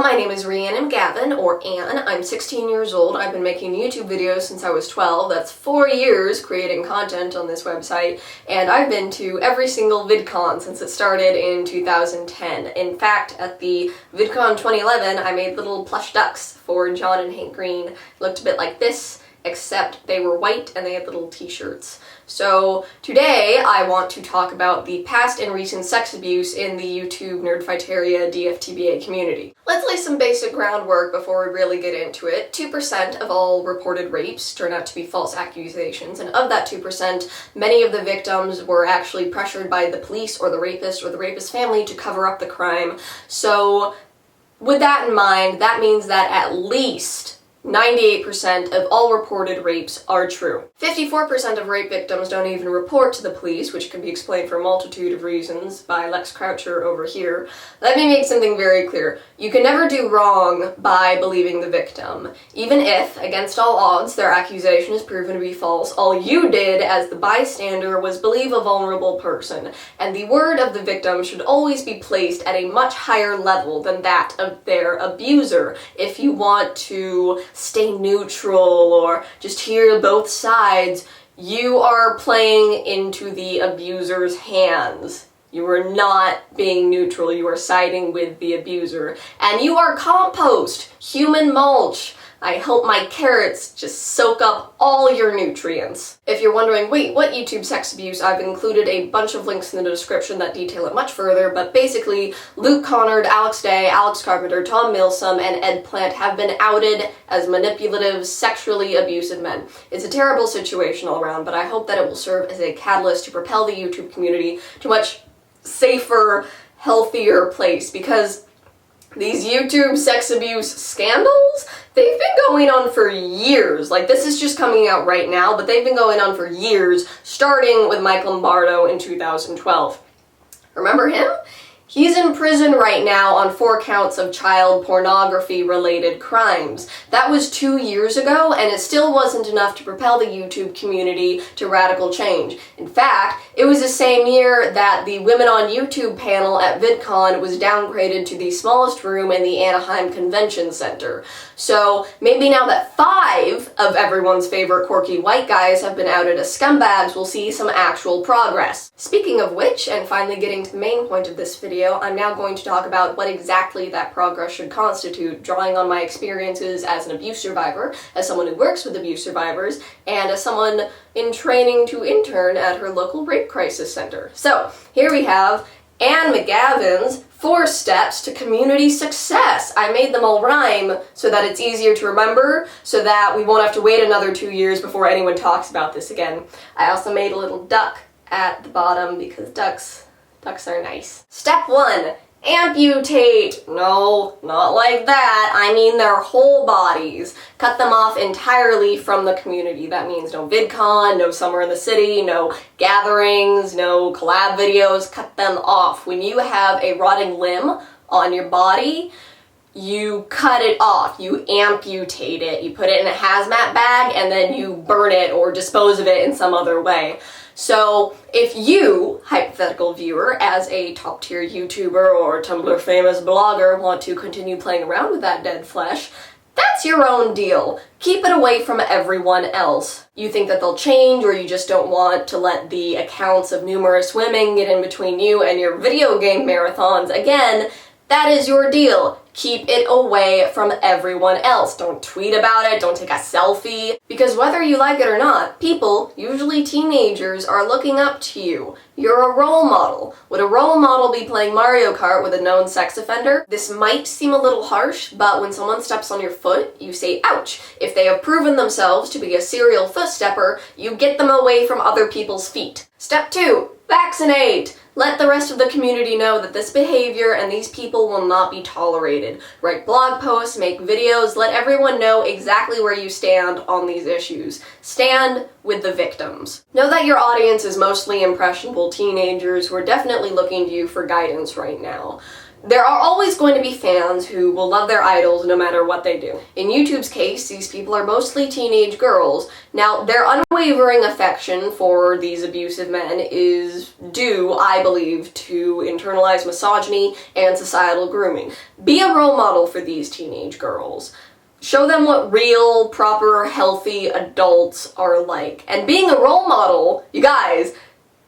my name is Rhiannon McGavin, or Ann. I'm 16 years old. I've been making YouTube videos since I was 12. That's 4 years creating content on this website, and I've been to every single VidCon since it started in 2010. In fact, at the VidCon 2011, I made little plush ducks for John and Hank Green. Looked a bit like this, except they were white and they had little t-shirts. So today I want to talk about the past and recent sex abuse in the YouTube Nerdfighteria DFTBA community. Let's lay some basic groundwork before we really get into it. 2% of all reported rapes turn out to be false accusations, and of that 2%, many of the victims were actually pressured by the police or the rapist's family to cover up the crime. So with that in mind, that means that at least 98% of all reported rapes are true. 54% of rape victims don't even report to the police, which can be explained for a multitude of reasons by Lex Croucher over here. Let me make something very clear. You can never do wrong by believing the victim. Even if, against all odds, their accusation is proven to be false, all you did as the bystander was believe a vulnerable person, and the word of the victim should always be placed at a much higher level than that of their abuser if you want to stay neutral or just hear both sides. You are playing into the abuser's hands. You are not being neutral, you are siding with the abuser. And you are compost, human mulch. I hope my carrots just soak up all your nutrients. If you're wondering, wait, what YouTube sex abuse? I've included a bunch of links in the description that detail it much further, but basically, Luke Connard, Alex Day, Alex Carpenter, Tom Milsom, and Ed Plant have been outed as manipulative, sexually abusive men. It's a terrible situation all around, but I hope that it will serve as a catalyst to propel the YouTube community to a much safer, healthier place, because these YouTube sex abuse scandals, they've been going on for years. Like, this is just coming out right now, but they've been going on for years, starting with Mike Lombardo in 2012. Remember him? He's in prison right now on 4 counts of child pornography-related crimes. That was 2 years ago, and it still wasn't enough to propel the YouTube community to radical change. In fact, it was the same year that the Women on YouTube panel at VidCon was downgraded to the smallest room in the Anaheim Convention Center. So maybe now that 5 of everyone's favorite quirky white guys have been outed as scumbags, we'll see some actual progress. Speaking of which, and finally getting to the main point of this video, I'm now going to talk about what exactly that progress should constitute, drawing on my experiences as an abuse survivor, as someone who works with abuse survivors, and as someone in training to intern at her local rape crisis center. So, here we have Ann McGavin's 4 steps to community success. I made them all rhyme so that it's easier to remember, so that we won't have to wait another 2 years before anyone talks about this again. I also made a little duck at the bottom because ducks are nice. Step 1. Amputate. No, not like that. I mean their whole bodies. Cut them off entirely from the community. That means no VidCon, no Summer in the City, no gatherings, no collab videos. Cut them off. When you have a rotting limb on your body, you cut it off, you amputate it, you put it in a hazmat bag, and then you burn it or dispose of it in some other way. So if you, hypothetical viewer, as a top-tier YouTuber or Tumblr famous blogger want to continue playing around with that dead flesh, that's your own deal. Keep it away from everyone else. You think that they'll change, or you just don't want to let the accounts of numerous women get in between you and your video game marathons. Again, that is your deal. Keep it away from everyone else. Don't tweet about it, don't take a selfie. Because whether you like it or not, people, usually teenagers, are looking up to you. You're a role model. Would a role model be playing Mario Kart with a known sex offender? This might seem a little harsh, but when someone steps on your foot, you say ouch. If they have proven themselves to be a serial footstepper, you get them away from other people's feet. Step 2. Vaccinate! Let the rest of the community know that this behavior and these people will not be tolerated. Write blog posts, make videos, let everyone know exactly where you stand on these issues. Stand with the victims. Know that your audience is mostly impressionable teenagers who are definitely looking to you for guidance right now. There are always going to be fans who will love their idols no matter what they do. In YouTube's case, these people are mostly teenage girls. Now, their unwavering affection for these abusive men is due, I believe, to internalized misogyny and societal grooming. Be a role model for these teenage girls. Show them what real, proper, healthy adults are like. And being a role model, you guys,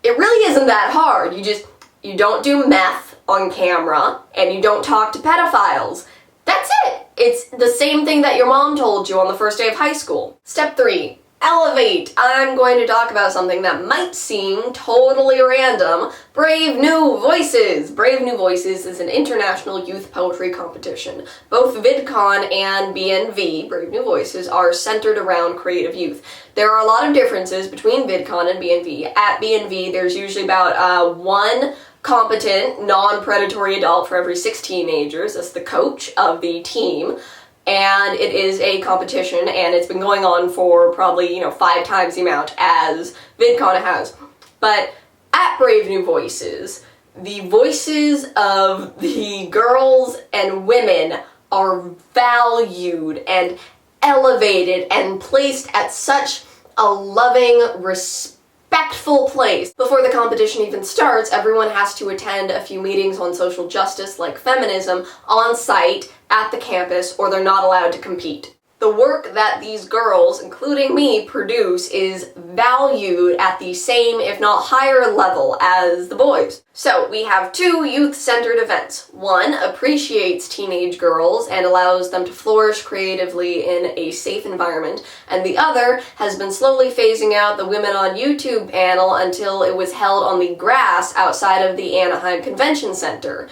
it really isn't that hard. You don't do meth on camera, and you don't talk to pedophiles. That's it! It's the same thing that your mom told you on the first day of high school. Step 3. Elevate! I'm going to talk about something that might seem totally random. Brave New Voices! Brave New Voices is an international youth poetry competition. Both VidCon and BNV, Brave New Voices, are centered around creative youth. There are a lot of differences between VidCon and BNV. At BNV, there's usually about one competent, non-predatory adult for every 6 teenagers. That's the coach of the team. And it is a competition, and it's been going on for probably, 5 times the amount as VidCon has. But at Brave New Voices, the voices of the girls and women are valued and elevated and placed at such a loving, respectful place. Before the competition even starts, everyone has to attend a few meetings on social justice like feminism on site at the campus, or they're not allowed to compete. The work that these girls, including me, produce is valued at the same, if not higher level as the boys. So we have 2 youth-centered events. One appreciates teenage girls and allows them to flourish creatively in a safe environment, and the other has been slowly phasing out the Women on YouTube panel until it was held on the grass outside of the Anaheim Convention Center.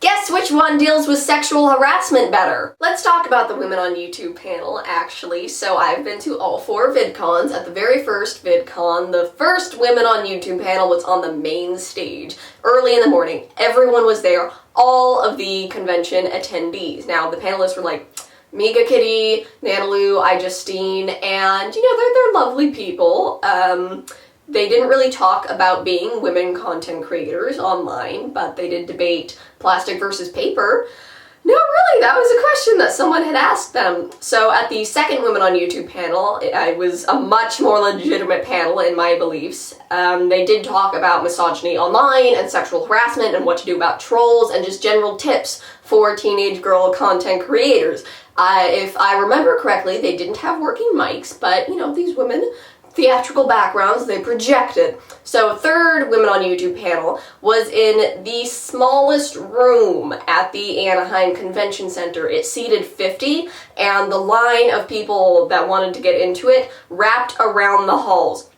Guess which one deals with sexual harassment better? Let's talk about the Women on YouTube panel, actually. So I've been to all 4 VidCons. At the very first VidCon, the first Women on YouTube panel was on the main stage. Early in the morning, everyone was there, all of the convention attendees. Now, the panelists were like Mega Kitty, Nanalu, iJustine, and, they're lovely people. They didn't really talk about being women content creators online, but they did debate plastic versus paper. No, really, that was a question that someone had asked them. So at the second Women on YouTube panel, it was a much more legitimate panel in my beliefs. They did talk about misogyny online and sexual harassment and what to do about trolls and just general tips for teenage girl content creators. If I remember correctly, they didn't have working mics, but, these women, theatrical backgrounds, they projected. So third Women on YouTube panel was in the smallest room at the Anaheim Convention Center. It seated 50, and the line of people that wanted to get into it wrapped around the halls.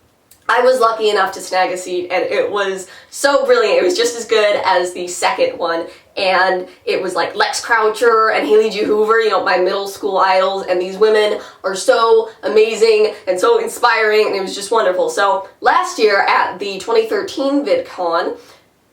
I was lucky enough to snag a seat, and it was so brilliant. It was just as good as the second one, and it was like Lex Croucher and Haley G. Hoover, my middle school idols, and these women are so amazing and so inspiring, and it was just wonderful. So last year at the 2013 VidCon,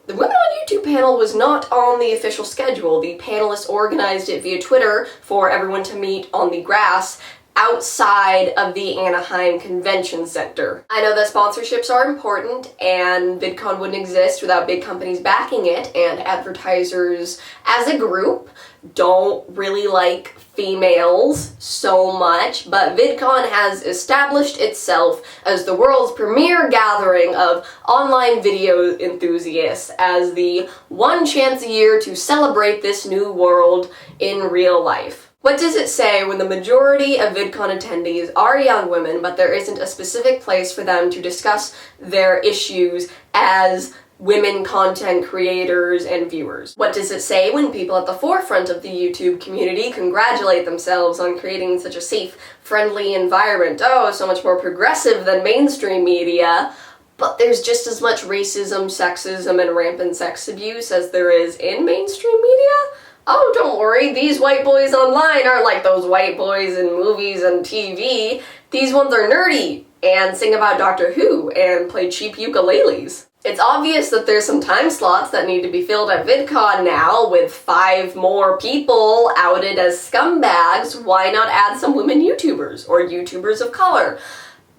the Women on YouTube panel was not on the official schedule. The panelists organized it via Twitter for everyone to meet on the grass outside of the Anaheim Convention Center. I know that sponsorships are important, and VidCon wouldn't exist without big companies backing it, and advertisers as a group don't really like females so much, but VidCon has established itself as the world's premier gathering of online video enthusiasts, as the one chance a year to celebrate this new world in real life. What does it say when the majority of VidCon attendees are young women, but there isn't a specific place for them to discuss their issues as women content creators and viewers? What does it say when people at the forefront of the YouTube community congratulate themselves on creating such a safe, friendly environment? Oh, so much more progressive than mainstream media. But there's just as much racism, sexism, and rampant sex abuse as there is in mainstream media? Oh, don't worry, these white boys online aren't like those white boys in movies and TV. These ones are nerdy and sing about Doctor Who and play cheap ukuleles. It's obvious that there's some time slots that need to be filled at VidCon now, with 5 more people outed as scumbags. Why not add some women YouTubers or YouTubers of color?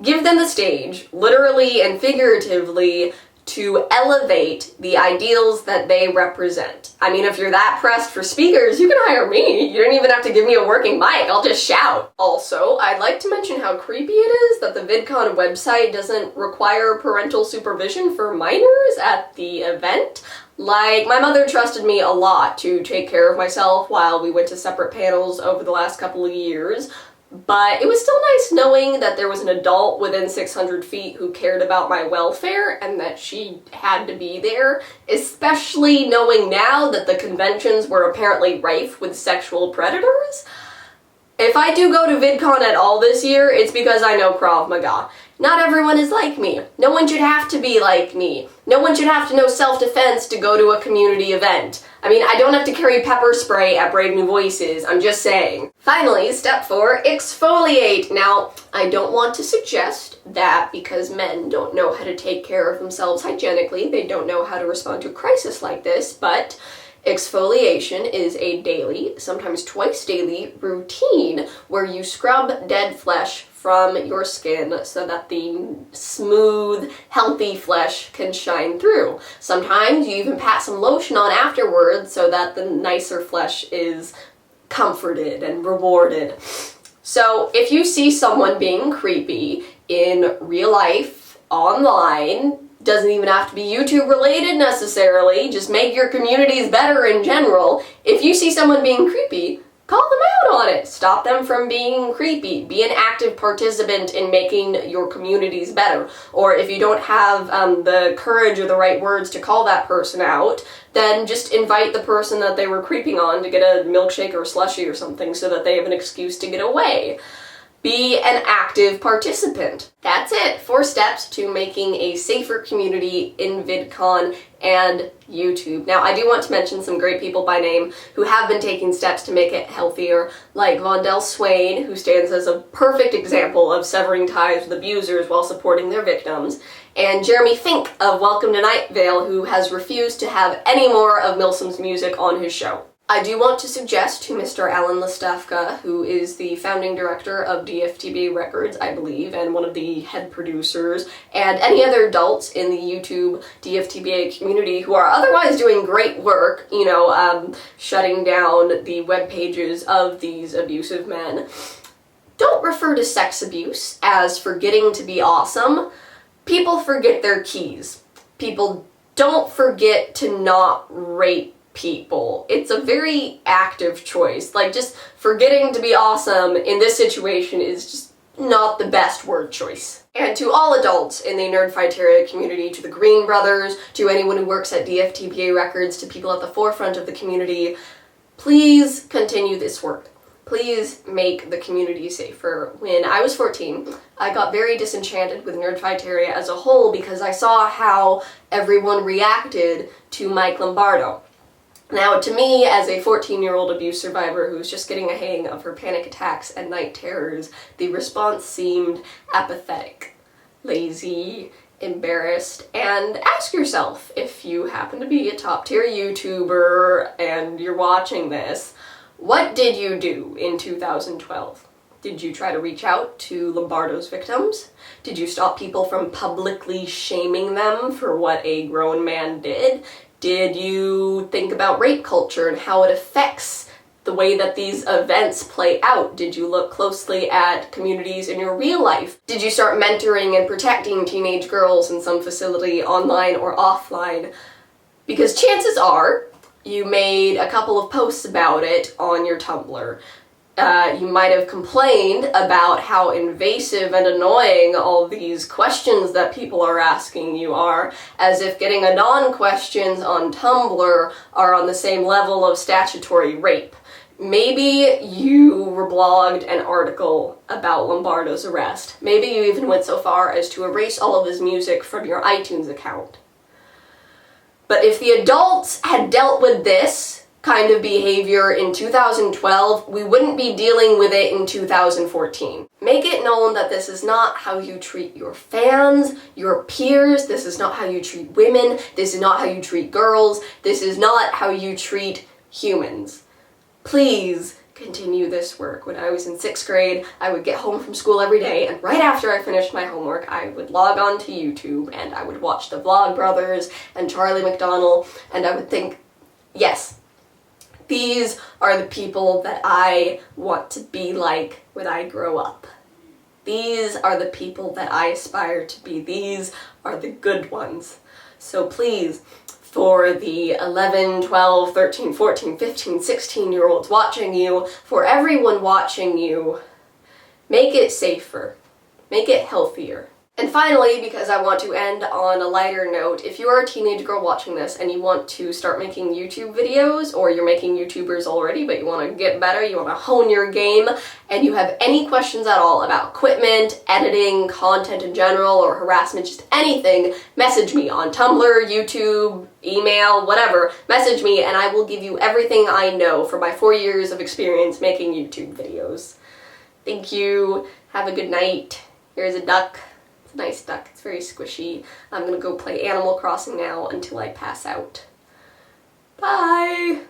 Give them the stage, literally and figuratively, to elevate the ideals that they represent. I mean, if you're that pressed for speakers, you can hire me. You don't even have to give me a working mic, I'll just shout. Also, I'd like to mention how creepy it is that the VidCon website doesn't require parental supervision for minors at the event. Like, my mother trusted me a lot to take care of myself while we went to separate panels over the last couple of years, but it was still nice knowing that there was an adult within 600 feet who cared about my welfare and that she had to be there, especially knowing now that the conventions were apparently rife with sexual predators. If I do go to VidCon at all this year, it's because I know Krav Maga. Not everyone is like me. No one should have to be like me. No one should have to know self-defense to go to a community event. I mean, I don't have to carry pepper spray at Brave New Voices, I'm just saying. Finally, step 4, exfoliate. Now, I don't want to suggest that because men don't know how to take care of themselves hygienically, they don't know how to respond to a crisis like this, but exfoliation is a daily, sometimes twice daily, routine where you scrub dead flesh from your skin so that the smooth, healthy flesh can shine through. Sometimes you even pat some lotion on afterwards so that the nicer flesh is comforted and rewarded. So if you see someone being creepy in real life, online, doesn't even have to be YouTube related necessarily, just make your communities better in general. If you see someone being creepy, call them out on it. Stop them from being creepy. Be an active participant in making your communities better. Or if you don't have the courage or the right words to call that person out, then just invite the person that they were creeping on to get a milkshake or a slushie or something so that they have an excuse to get away. Be an active participant. That's it. 4 steps to making a safer community in VidCon and YouTube. Now, I do want to mention some great people by name who have been taking steps to make it healthier, like Vondell Swain, who stands as a perfect example of severing ties with abusers while supporting their victims, and Jeremy Fink of Welcome to Night Vale, who has refused to have any more of Milsom's music on his show. I do want to suggest to Mr. Alan Listafka, who is the founding director of DFTBA Records, I believe, and one of the head producers, and any other adults in the YouTube DFTBA community who are otherwise doing great work, you know, shutting down the web pages of these abusive men. Don't refer to sex abuse as forgetting to be awesome. People forget their keys. People don't forget to not rape people. It's a very active choice. Like, just forgetting to be awesome in this situation is just not the best word choice. And to all adults in the Nerdfighteria community, to the Green Brothers, to anyone who works at DFTBA Records, to people at the forefront of the community, please continue this work. Please make the community safer. When I was 14, I got very disenchanted with Nerdfighteria as a whole because I saw how everyone reacted to Mike Lombardo. Now, to me, as a 14-year-old abuse survivor who's just getting a hang of her panic attacks and night terrors, the response seemed apathetic, lazy, embarrassed, and ask yourself, if you happen to be a top-tier YouTuber and you're watching this, what did you do in 2012? Did you try to reach out to Lombardo's victims? Did you stop people from publicly shaming them for what a grown man did? Did you think about rape culture and how it affects the way that these events play out? Did you look closely at communities in your real life? Did you start mentoring and protecting teenage girls in some facility, online or offline? Because chances are you made a couple of posts about it on your Tumblr. You might have complained about how invasive and annoying all these questions that people are asking you are, as if getting anon questions on Tumblr are on the same level of statutory rape. Maybe you reblogged an article about Lombardo's arrest. Maybe you even went so far as to erase all of his music from your iTunes account. But if the adults had dealt with this kind of behavior in 2012, we wouldn't be dealing with it in 2014. Make it known that this is not how you treat your fans, your peers, this is not how you treat women, this is not how you treat girls, this is not how you treat humans. Please continue this work. When I was in 6th grade, I would get home from school every day, and right after I finished my homework, I would log on to YouTube and I would watch the Vlogbrothers and Charlie McDonnell, and I would think, yes, these are the people that I want to be like when I grow up. These are the people that I aspire to be. These are the good ones. So please, for the 11, 12, 13, 14, 15, 16-year-olds watching you, for everyone watching you, make it safer. Make it healthier. And finally, because I want to end on a lighter note, if you are a teenage girl watching this and you want to start making YouTube videos, or you're making YouTubers already but you want to get better, you want to hone your game, and you have any questions at all about equipment, editing, content in general, or harassment, just anything, message me on Tumblr, YouTube, email, whatever. Message me and I will give you everything I know from my 4 years of experience making YouTube videos. Thank you. Have a good night. Here's a duck. It's a nice duck. It's very squishy. I'm gonna go play Animal Crossing now until I pass out. Bye!